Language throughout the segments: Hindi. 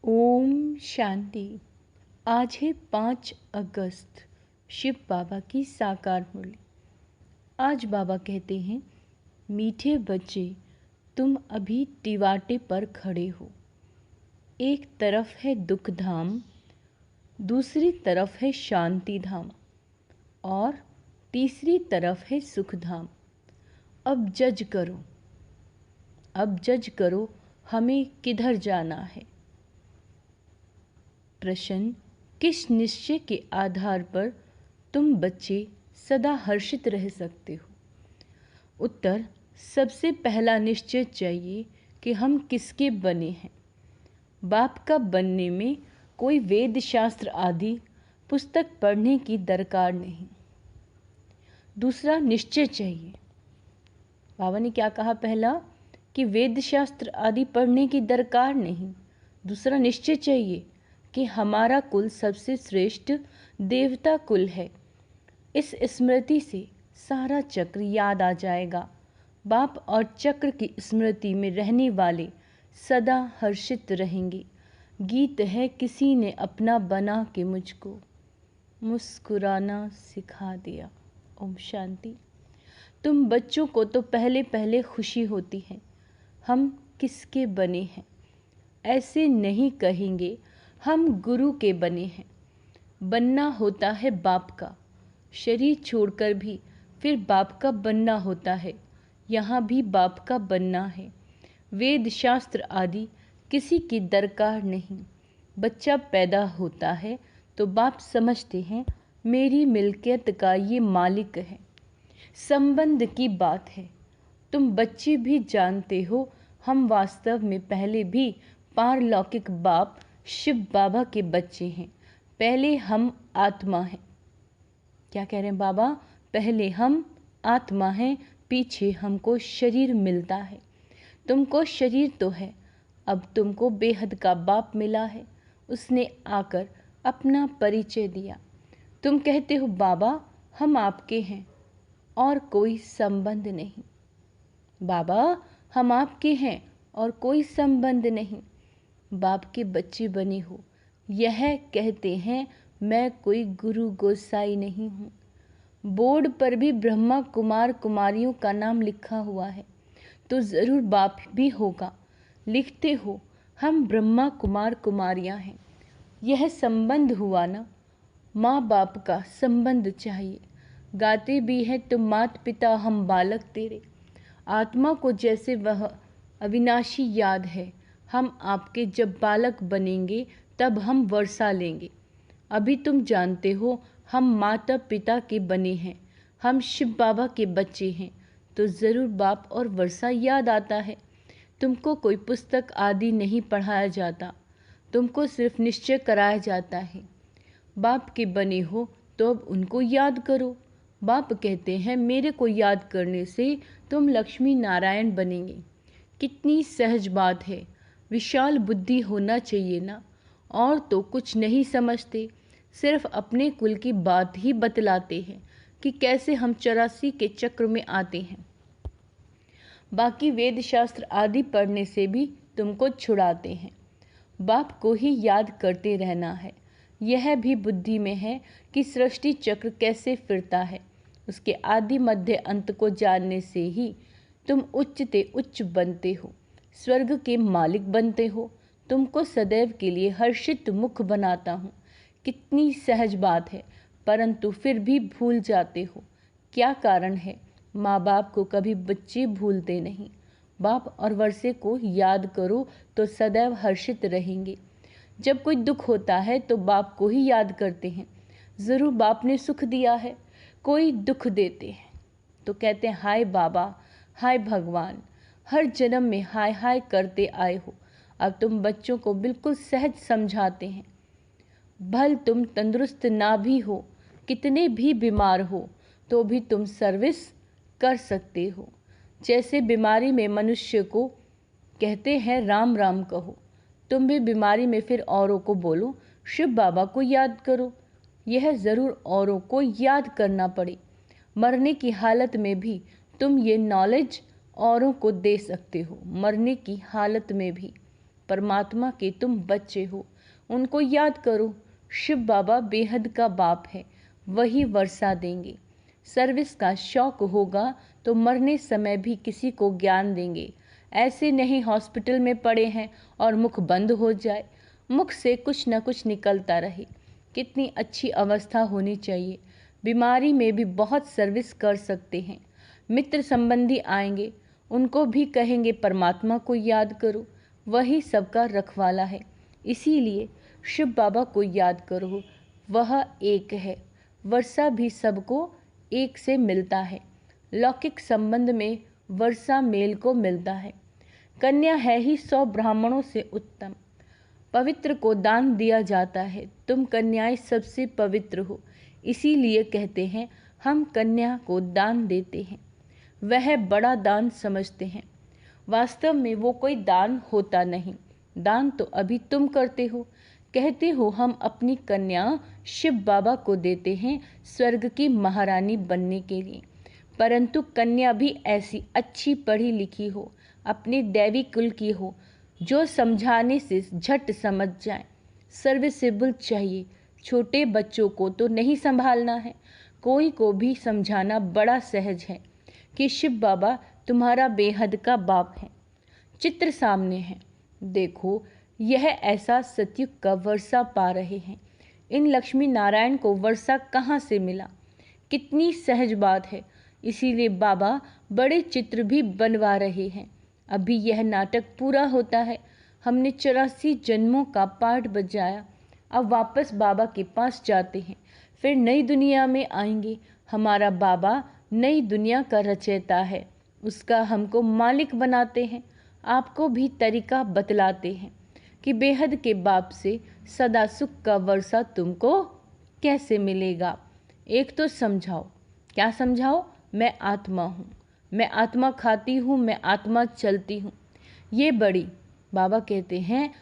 ओम शांति। आज है 5 अगस्त, शिव बाबा की साकार मुरली। आज बाबा कहते हैं, मीठे बच्चे, तुम अभी टिवाटे पर खड़े हो। एक तरफ है दुख धाम, दूसरी तरफ है शांति धाम और तीसरी तरफ है सुख धाम। अब जज करो हमें किधर जाना है। प्रश्न, किस निश्चय के आधार पर तुम बच्चे सदा हर्षित रह सकते हो? उत्तर, सबसे पहला निश्चय चाहिए कि हम किसके बने हैं। बाप का बनने में कोई वेद शास्त्र आदि पुस्तक पढ़ने की दरकार नहीं। दूसरा निश्चय चाहिए, बाबा ने क्या कहा? पहला कि वेद शास्त्र आदि पढ़ने की दरकार नहीं। दूसरा निश्चय चाहिए कि हमारा कुल सबसे श्रेष्ठ देवता कुल है। इस स्मृति से सारा चक्र याद आ जाएगा। बाप और चक्र की स्मृति में रहने वाले सदा हर्षित रहेंगे। गीत है, किसी ने अपना बना के मुझको मुस्कुराना सिखा दिया। ओम शांति। तुम बच्चों को तो पहले पहले खुशी होती है, हम किसके बने हैं। ऐसे नहीं कहेंगे, हम गुरु के बने हैं। बनना होता है बाप का, शरीर छोड़कर भी फिर बाप का बनना होता है। यहाँ भी बाप का बनना है। वेद शास्त्र आदि किसी की दरकार नहीं। बच्चा पैदा होता है तो बाप समझते हैं मेरी मिल्कियत का ये मालिक है। संबंध की बात है। तुम बच्चे भी जानते हो, हम वास्तव में पहले भी पारलौकिक बाप शिव बाबा के बच्चे हैं। पहले हम आत्मा हैं। क्या कह रहे हैं बाबा? पहले हम आत्मा हैं, पीछे हमको शरीर मिलता है। तुमको शरीर तो है, अब तुमको बेहद का बाप मिला है। उसने आकर अपना परिचय दिया। तुम कहते हो बाबा हम आपके हैं और कोई संबंध नहीं। बाबा हम आपके हैं और कोई संबंध नहीं। बाप के बच्चे बने हो, यह कहते हैं मैं कोई गुरु गोसाई नहीं हूँ। बोर्ड पर भी ब्रह्मा कुमार कुमारियों का नाम लिखा हुआ है, तो ज़रूर बाप भी होगा। लिखते हो हम ब्रह्मा कुमार कुमारियाँ हैं। यह संबंध हुआ ना, माँ बाप का संबंध चाहिए। गाते भी है तुम मात पिता हम बालक तेरे। आत्मा को जैसे वह अविनाशी याद है, हम आपके जब बालक बनेंगे तब हम वर्षा लेंगे। अभी तुम जानते हो हम माता पिता के बने हैं, हम शिव बाबा के बच्चे हैं, तो ज़रूर बाप और वर्षा याद आता है। तुमको कोई पुस्तक आदि नहीं पढ़ाया जाता, तुमको सिर्फ निश्चय कराया जाता है। बाप के बने हो तो अब उनको याद करो। बाप कहते हैं मेरे को याद करने से तुम लक्ष्मी नारायण बनेंगे। कितनी सहज बात है। विशाल बुद्धि होना चाहिए ना। और तो कुछ नहीं समझते, सिर्फ अपने कुल की बात ही बतलाते हैं कि कैसे हम 84 के चक्र में आते हैं। बाकी वेद शास्त्र आदि पढ़ने से भी तुमको छुड़ाते हैं। बाप को ही याद करते रहना है। यह भी बुद्धि में है कि सृष्टि चक्र कैसे फिरता है। उसके आदि मध्य अंत को जानने से ही तुम उच्चते उच्च बनते हो, स्वर्ग के मालिक बनते हो। तुमको सदैव के लिए हर्षित मुख बनाता हूँ। कितनी सहज बात है, परंतु फिर भी भूल जाते हो। क्या कारण है? माँ बाप को कभी बच्चे भूलते नहीं। बाप और वर्षे को याद करो तो सदैव हर्षित रहेंगे। जब कोई दुख होता है तो बाप को ही याद करते हैं। ज़रूर बाप ने सुख दिया है। कोई दुख देते हैं तो कहते हैं हाय बाबा, हाय भगवान। हर जन्म में हाय हाय करते आए हो। अब तुम बच्चों को बिल्कुल सहज समझाते हैं। भल तुम तंदुरुस्त ना भी हो, कितने भी बीमार हो, तो भी तुम सर्विस कर सकते हो। जैसे बीमारी में मनुष्य को कहते हैं राम राम कहो, तुम भी बीमारी में फिर औरों को बोलो शिव बाबा को याद करो। यह ज़रूर औरों को याद करना पड़े। मरने की हालत में भी तुम ये नॉलेज औरों को दे सकते हो। मरने की हालत में भी परमात्मा के तुम बच्चे हो, उनको याद करो। शिव बाबा बेहद का बाप है, वही वर्षा देंगे। सर्विस का शौक होगा तो मरने समय भी किसी को ज्ञान देंगे। ऐसे नहीं हॉस्पिटल में पड़े हैं और मुख बंद हो जाए, मुख से कुछ न कुछ निकलता रहे। कितनी अच्छी अवस्था होनी चाहिए। बीमारी में भी बहुत सर्विस कर सकते हैं। मित्र संबंधी आएंगे, उनको भी कहेंगे परमात्मा को याद करो, वही सबका रखवाला है। इसीलिए शिव बाबा को याद करो, वह एक है। वर्षा भी सबको एक से मिलता है। लौकिक संबंध में वर्षा मेल को मिलता है। कन्या है ही 100 ब्राह्मणों से उत्तम। पवित्र को दान दिया जाता है। तुम कन्याएं सबसे पवित्र हो, इसीलिए कहते हैं हम कन्या को दान देते हैं। वह बड़ा दान समझते हैं। वास्तव में वो कोई दान होता नहीं। दान तो अभी तुम करते हो। कहते हो हम अपनी कन्या शिव बाबा को देते हैं स्वर्ग की महारानी बनने के लिए। परंतु कन्या भी ऐसी अच्छी पढ़ी लिखी हो, अपने दैवी कुल की हो, जो समझाने से झट समझ जाए। सर्विसेबल चाहिए। छोटे बच्चों को तो नहीं संभालना है, कोई को भी समझाना बड़ा सहज है कि शिव बाबा तुम्हारा बेहद का बाप है। चित्र सामने है, देखो यह ऐसा सतयुग का वर्षा पा रहे हैं। इन लक्ष्मी नारायण को वर्षा कहाँ से मिला? कितनी सहज बात है। इसीलिए बाबा बड़े चित्र भी बनवा रहे हैं। अभी यह नाटक पूरा होता है। हमने 84 जन्मों का पाठ बजाया। अब वापस बाबा के पास जाते हैं, फिर नई दुनिया में आएंगे। हमारा बाबा नई दुनिया का रचयिता है, उसका हमको मालिक बनाते हैं। आपको भी तरीका बतलाते हैं कि बेहद के बाप से सदा सुख का वर्षा तुमको कैसे मिलेगा। एक तो समझाओ। क्या समझाओ? मैं आत्मा हूँ, मैं आत्मा खाती हूँ, मैं आत्मा चलती हूँ। ये बड़ी बाबा कहते हैं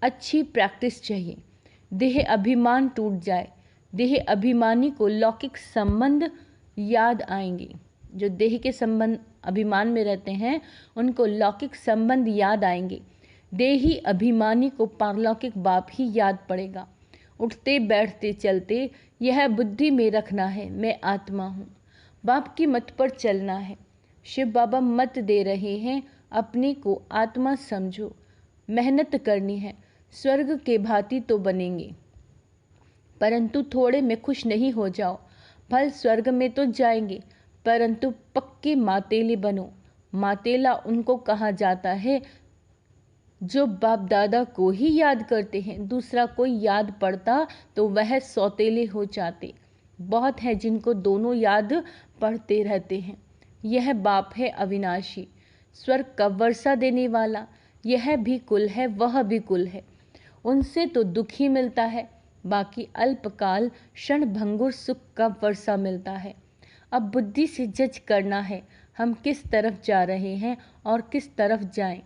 अच्छी प्रैक्टिस चाहिए। देह अभिमान टूट जाए। देह अभिमानी को लौकिक संबंध याद आएंगे। जो देह के संबंध अभिमान में रहते हैं उनको लौकिक संबंध याद आएंगे। देही अभिमानी को पारलौकिक बाप ही याद पड़ेगा। उठते बैठते चलते यह बुद्धि में रखना है, मैं आत्मा हूँ। बाप की मत पर चलना है। शिव बाबा मत दे रहे हैं, अपने को आत्मा समझो। मेहनत करनी है, स्वर्ग के भांति तो बनेंगे, परंतु थोड़े में खुश नहीं हो जाओ। फल स्वर्ग में तो जाएंगे, परंतु पक्के मातेले बनो। मातेला उनको कहा जाता है जो बाप दादा को ही याद करते हैं। दूसरा कोई याद पड़ता तो वह सौतेले हो जाते। बहुत है जिनको दोनों याद पढ़ते रहते हैं। यह बाप है अविनाशी, स्वर्ग का वर्षा देने वाला। यह भी कुल है, वह भी कुल है। उनसे तो दुख ही मिलता है, बाकी अल्पकाल क्षण भंगुर सुख का वर्षा मिलता है। अब बुद्धि से जज करना है हम किस तरफ जा रहे हैं और किस तरफ जाएं,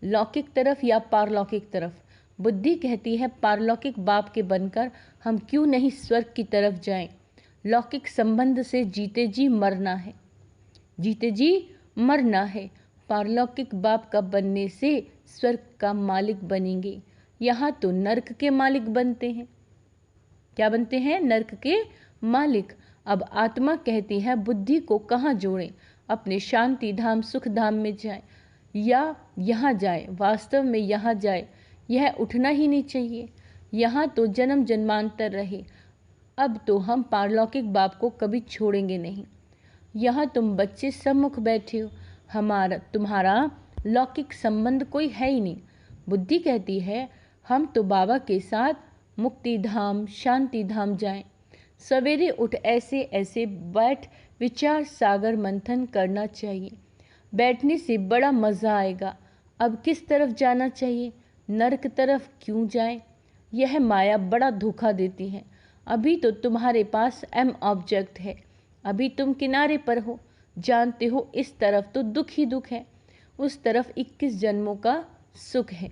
लौकिक तरफ या पारलौकिक तरफ। बुद्धि कहती है पारलौकिक बाप के बनकर हम क्यों नहीं स्वर्ग की तरफ जाएं। लौकिक संबंध से जीते जी मरना है, जीते जी मरना है। पारलौकिक बाप का बनने से स्वर्ग का मालिक बनेंगे। यहाँ तो नरक के मालिक बनते हैं। क्या बनते हैं? नरक के मालिक। अब आत्मा कहती है बुद्धि को कहाँ जोड़ें, अपने शांति धाम सुख धाम में जाए या यहाँ जाए। वास्तव में यहाँ जाए, यह उठना ही नहीं चाहिए। यहाँ तो जन्म जन्मांतर रहे। अब तो हम पारलौकिक बाप को कभी छोड़ेंगे नहीं। यहाँ तुम बच्चे सम्मुख बैठे हो, तुम्हारा लौकिक संबंध कोई है ही नहीं। बुद्धि कहती है हम तो बाबा के साथ मुक्ति धाम शांति धाम जाएं। सवेरे उठ ऐसे ऐसे बैठ विचार सागर मंथन करना चाहिए। बैठने से बड़ा मज़ा आएगा। अब किस तरफ जाना चाहिए? नरक तरफ क्यों जाएं? यह माया बड़ा धोखा देती है। अभी तो तुम्हारे पास एम ऑब्जेक्ट है, अभी तुम किनारे पर हो। जानते हो इस तरफ तो दुख ही दुख है, उस तरफ 21 जन्मों का सुख है।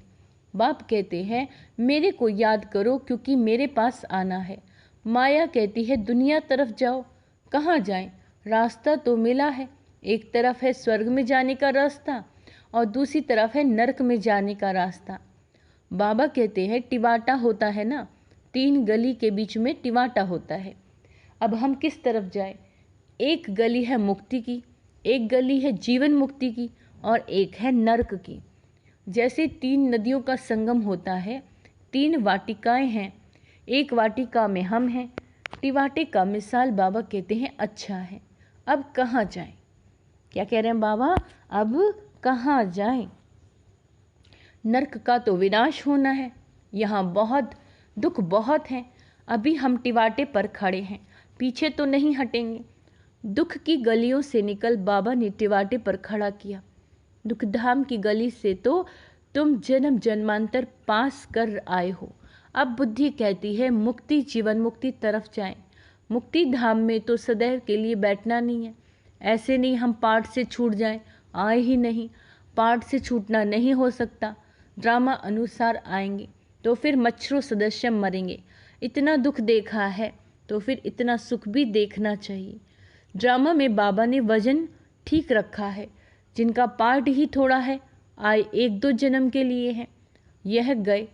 बाप कहते हैं मेरे को याद करो क्योंकि मेरे पास आना है। माया कहती है दुनिया तरफ जाओ। कहाँ जाएं? रास्ता तो मिला है। एक तरफ है स्वर्ग में जाने का रास्ता और दूसरी तरफ है नरक में जाने का रास्ता। बाबा कहते हैं टिवाटा होता है ना, 3 गली के बीच में टिवाटा होता है। अब हम किस तरफ जाएं? एक गली है मुक्ति की, एक गली है जीवन मुक्ति की, और एक है नर्क की। जैसे 3 नदियों का संगम होता है, 3 वाटिकाएं हैं, एक वाटिका में हम हैं। टिवाटे का मिसाल बाबा कहते हैं अच्छा है। अब कहाँ जाएं? क्या कह रहे हैं बाबा? अब कहाँ जाएं? नर्क का तो विनाश होना है, यहाँ बहुत दुख बहुत हैं। अभी हम टिवाटे पर खड़े हैं, पीछे तो नहीं हटेंगे। दुख की गलियों से निकल बाबा ने टिवाटे पर खड़ा किया। दुखधाम की गली से तो तुम जन्म जन्मांतर पास कर आए हो। अब बुद्धि कहती है मुक्ति जीवन मुक्ति तरफ जाएं। मुक्ति धाम में तो सदैव के लिए बैठना नहीं है। ऐसे नहीं हम पाठ से छूट जाएं, आए ही नहीं। पाठ से छूटना नहीं हो सकता। ड्रामा अनुसार आएंगे तो फिर मच्छरों सदस्य मरेंगे। इतना दुख देखा है तो फिर इतना सुख भी देखना चाहिए। ड्रामा में बाबा ने वजन ठीक रखा है। जिनका पार्ट ही थोड़ा है, आए 1-2 जन्म के लिए है, यह गए।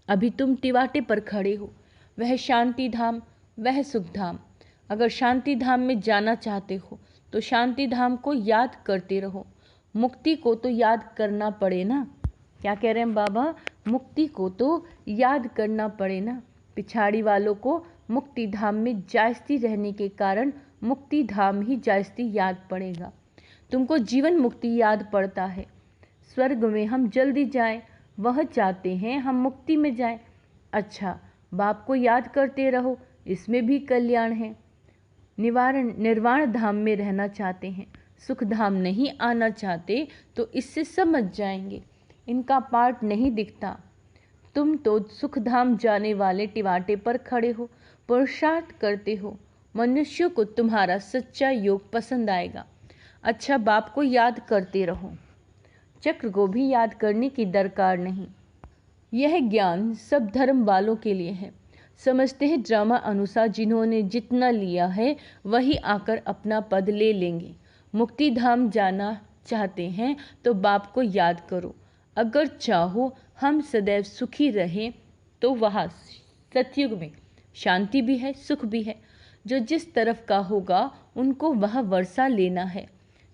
अभी तुम टिवाटे पर खड़े हो, वह शांति धाम, वह सुख धाम। अगर शांति धाम में जाना चाहते हो तो शांति धाम को याद करते रहो। मुक्ति को तो याद करना पड़े ना। क्या कह रहे हैं बाबा? मुक्ति को तो याद करना पड़े ना। पिछाड़ी वालों को मुक्ति धाम में जायस्ती रहने के कारण मुक्ति धाम ही जायस्ती याद पड़ेगा। तुमको जीवन मुक्ति याद पड़ता है। स्वर्ग में हम जल्दी जाएं, वह चाहते हैं हम मुक्ति में जाएं। अच्छा, बाप को याद करते रहो, इसमें भी कल्याण है। निर्वाण धाम में रहना चाहते हैं, सुख धाम नहीं आना चाहते तो इससे समझ जाएंगे। इनका पार्ट नहीं दिखता। तुम तो सुख धाम जाने वाले टिवाटे पर खड़े हो, पुरुषार्थ करते हो। मनुष्यों को तुम्हारा सच्चा योग पसंद आएगा। अच्छा, बाप को याद करते रहो। चक्र को भी याद करने की दरकार नहीं। यह ज्ञान सब धर्म वालों के लिए है। समझते हैं ड्रामा अनुसार जिन्होंने जितना लिया है वही आकर अपना पद ले लेंगे। मुक्ति धाम जाना चाहते हैं तो बाप को याद करो। अगर चाहो हम सदैव सुखी रहें तो वहाँ सतयुग में शांति भी है, सुख भी है। जो जिस तरफ का होगा उनको वह वर्षा लेना है।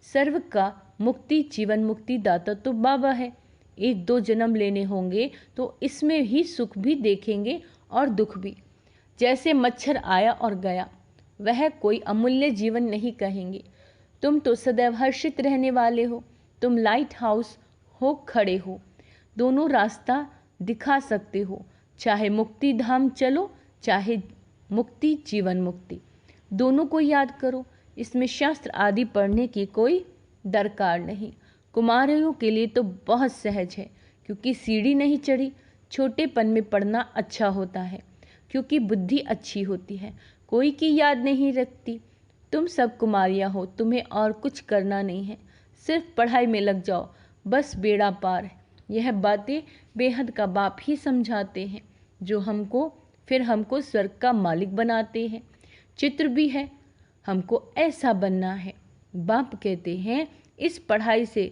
सर्व का मुक्ति जीवन मुक्ति दाता तो बाबा है। 1-2 जन्म लेने होंगे तो इसमें ही सुख भी देखेंगे और दुख भी। जैसे मच्छर आया और गया, वह कोई अमूल्य जीवन नहीं कहेंगे। तुम तो सदैव हर्षित रहने वाले हो। तुम लाइट हाउस हो खड़े हो, दोनों रास्ता दिखा सकते हो। चाहे मुक्ति धाम चलो, चाहे मुक्ति जीवन मुक्ति, दोनों को याद करो। इसमें शास्त्र आदि पढ़ने की कोई दरकार नहीं। कुमारियों के लिए तो बहुत सहज है, क्योंकि सीढ़ी नहीं चढ़ी। छोटेपन में पढ़ना अच्छा होता है, क्योंकि बुद्धि अच्छी होती है, कोई की याद नहीं रखती। तुम सब कुमारियाँ हो, तुम्हें और कुछ करना नहीं है, सिर्फ पढ़ाई में लग जाओ, बस बेड़ा पार है। यह बातें बेहद का बाप ही समझाते हैं, जो हमको स्वर्ग का मालिक बनाते हैं। चित्र भी है, हमको ऐसा बनना है। बाप कहते हैं इस पढ़ाई से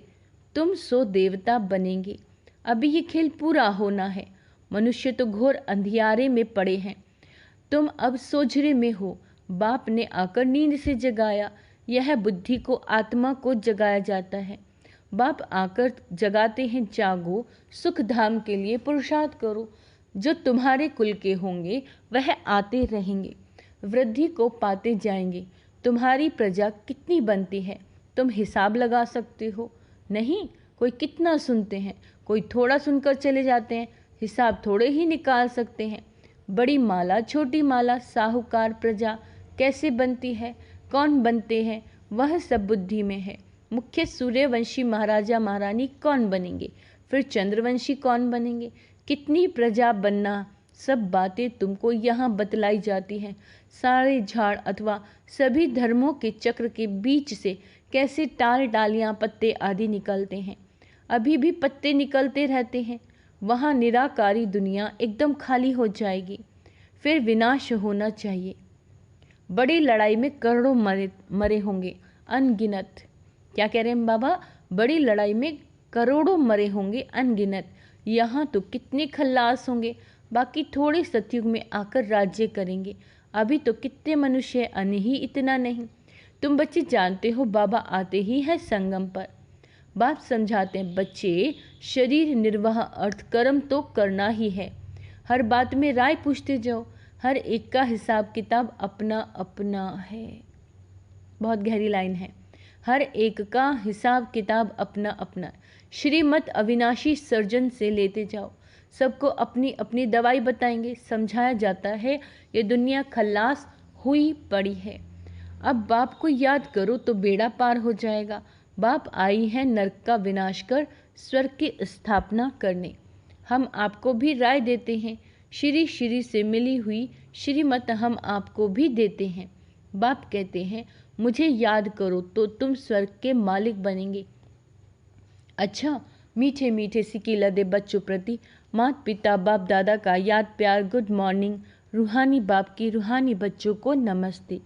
तुम सो देवता बनेंगे। अभी ये खेल पूरा होना है। मनुष्य तो घोर अंधियारे में पड़े हैं, तुम अब सोझरे में हो। बाप ने आकर नींद से जगाया। यह बुद्धि को आत्मा को जगाया जाता है। बाप आकर जगाते हैं, जागो, सुख धाम के लिए पुरुषार्थ करो। जो तुम्हारे कुल के होंगे वह आते रहेंगे, वृद्धि को पाते जाएंगे। तुम्हारी प्रजा कितनी बनती है तुम हिसाब लगा सकते हो? नहीं, कोई कितना सुनते हैं, कोई थोड़ा सुनकर चले जाते हैं, हिसाब थोड़े ही निकाल सकते हैं। बड़ी माला छोटी माला, साहूकार प्रजा कैसे बनती है, कौन बनते हैं, वह सब बुद्धि में है। मुख्य सूर्यवंशी महाराजा महारानी कौन बनेंगे, फिर चंद्रवंशी कौन बनेंगे, कितनी प्रजा बनना, सब बातें तुमको यहाँ बतलाई जाती हैं। सारे झाड़ अथवा सभी धर्मों के चक्र के बीच से कैसे टाल डालियाँ पत्ते आदि निकलते हैं, अभी भी पत्ते निकलते रहते हैं। वहाँ निराकारी दुनिया एकदम खाली हो जाएगी, फिर विनाश होना चाहिए। बड़ी लड़ाई में करोड़ों मरे होंगे, अनगिनत। क्या कह रहे हैं बाबा? बड़ी लड़ाई में करोड़ों मरे होंगे अनगिनत। यहाँ तो कितने खल्लास होंगे, बाकी थोड़े सतयुग में आकर राज्य करेंगे। अभी तो कितने मनुष्य अन्य ही इतना नहीं। तुम बच्चे जानते हो बाबा आते ही हैं संगम पर। बाप समझाते हैं, बच्चे शरीर निर्वाह अर्थ कर्म तो करना ही है। हर बात में राय पूछते जाओ, हर एक का हिसाब किताब अपना अपना है। बहुत गहरी लाइन है। हर एक का हिसाब किताब अपना अपना। श्रीमत अविनाशी सर्जन से लेते जाओ, सबको अपनी अपनी दवाई बताएंगे। समझाया जाता है ये दुनिया खल्लास हुई पड़ी है, अब बाप को याद करो तो बेड़ा पार हो जाएगा। बाप आई है नरक का विनाश कर स्वर्ग की स्थापना करने। हम आपको भी राय देते हैं, श्री श्री से मिली हुई श्रीमत हम आपको भी देते हैं। बाप कहते हैं, मुझे याद करो तो तुम स्वर्ग के मालिक बनेंगे। अच्छा, मीठे मीठे सिक्के लदे बच्चों प्रति माता पिता बाप दादा का याद प्यार, गुड मॉर्निंग। रूहानी बाप की रूहानी बच्चों को नमस्ते।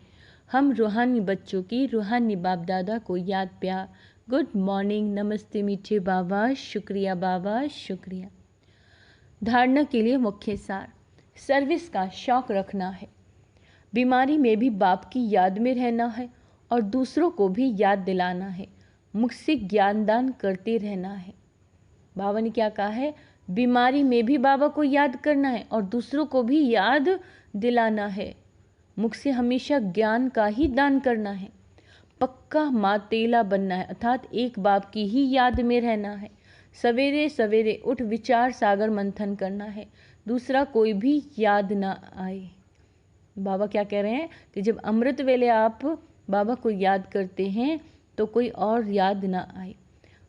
हम रूहानी बच्चों की रूहानी बाप दादा को याद प्यार, गुड मॉर्निंग, नमस्ते मीठे बाबा, शुक्रिया बाबा, शुक्रिया। धारणा के लिए मुख्य सार, सर्विस का शौक रखना है। बीमारी में भी बाप की याद में रहना है और दूसरों को भी याद दिलाना है। मुझसे ज्ञानदान करते रहना है। बाबा ने क्या कहा है, बीमारी में भी बाबा को याद करना है और दूसरों को भी याद दिलाना है। मुख से हमेशा ज्ञान का ही दान करना है। पक्का मातेला बनना है, अर्थात एक बाप की ही याद में रहना है। सवेरे सवेरे उठ विचार सागर मंथन करना है, दूसरा कोई भी याद ना आए। बाबा क्या कह रहे हैं कि जब अमृत वेले आप बाबा को याद करते हैं तो कोई और याद ना आए।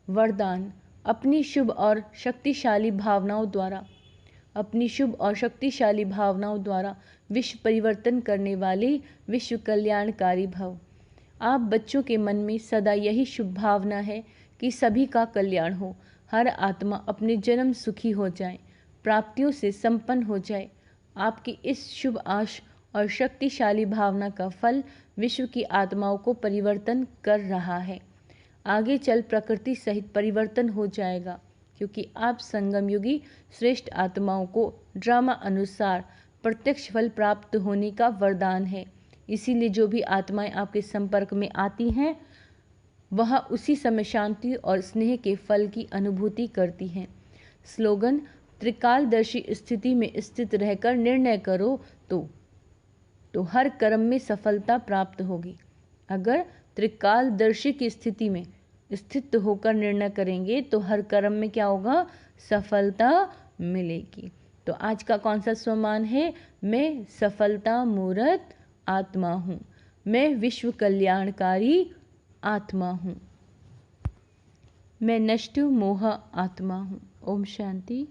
वरदान, अपनी शुभ और शक्तिशाली भावनाओं द्वारा, अपनी शुभ और शक्तिशाली भावनाओं द्वारा विश्व परिवर्तन करने वाले विश्व कल्याणकारी भव। आप बच्चों के मन में सदा यही शुभ भावना है कि सभी का कल्याण हो, हर आत्मा अपने जन्म सुखी हो जाए, प्राप्तियों से संपन्न हो जाए। आपकी इस शुभ आश और शक्तिशाली भावना का फल विश्व की आत्माओं को परिवर्तन कर रहा है। आगे चल प्रकृति सहित परिवर्तन हो जाएगा, क्योंकि आप संगम युगी श्रेष्ठ आत्माओं को ड्रामा अनुसार प्रत्यक्ष फल प्राप्त होने का वरदान है। इसीलिए जो भी आत्माएं आपके संपर्क में आती हैं वह उसी समय शांति और स्नेह के फल की अनुभूति करती हैं। स्लोगन, त्रिकालदर्शी स्थिति में स्थित रहकर निर्णय करो तो हर कर्म में सफलता प्राप्त होगी। अगर त्रिकालदर्शी की स्थिति में स्थित होकर निर्णय करेंगे तो हर कर्म में क्या होगा, सफलता मिलेगी। तो आज का कौन सा स्वमान है, मैं सफलता मूर्त आत्मा हूँ, मैं विश्व कल्याणकारी आत्मा हूँ, मैं नष्ट मोह आत्मा हूँ। ओम शांति।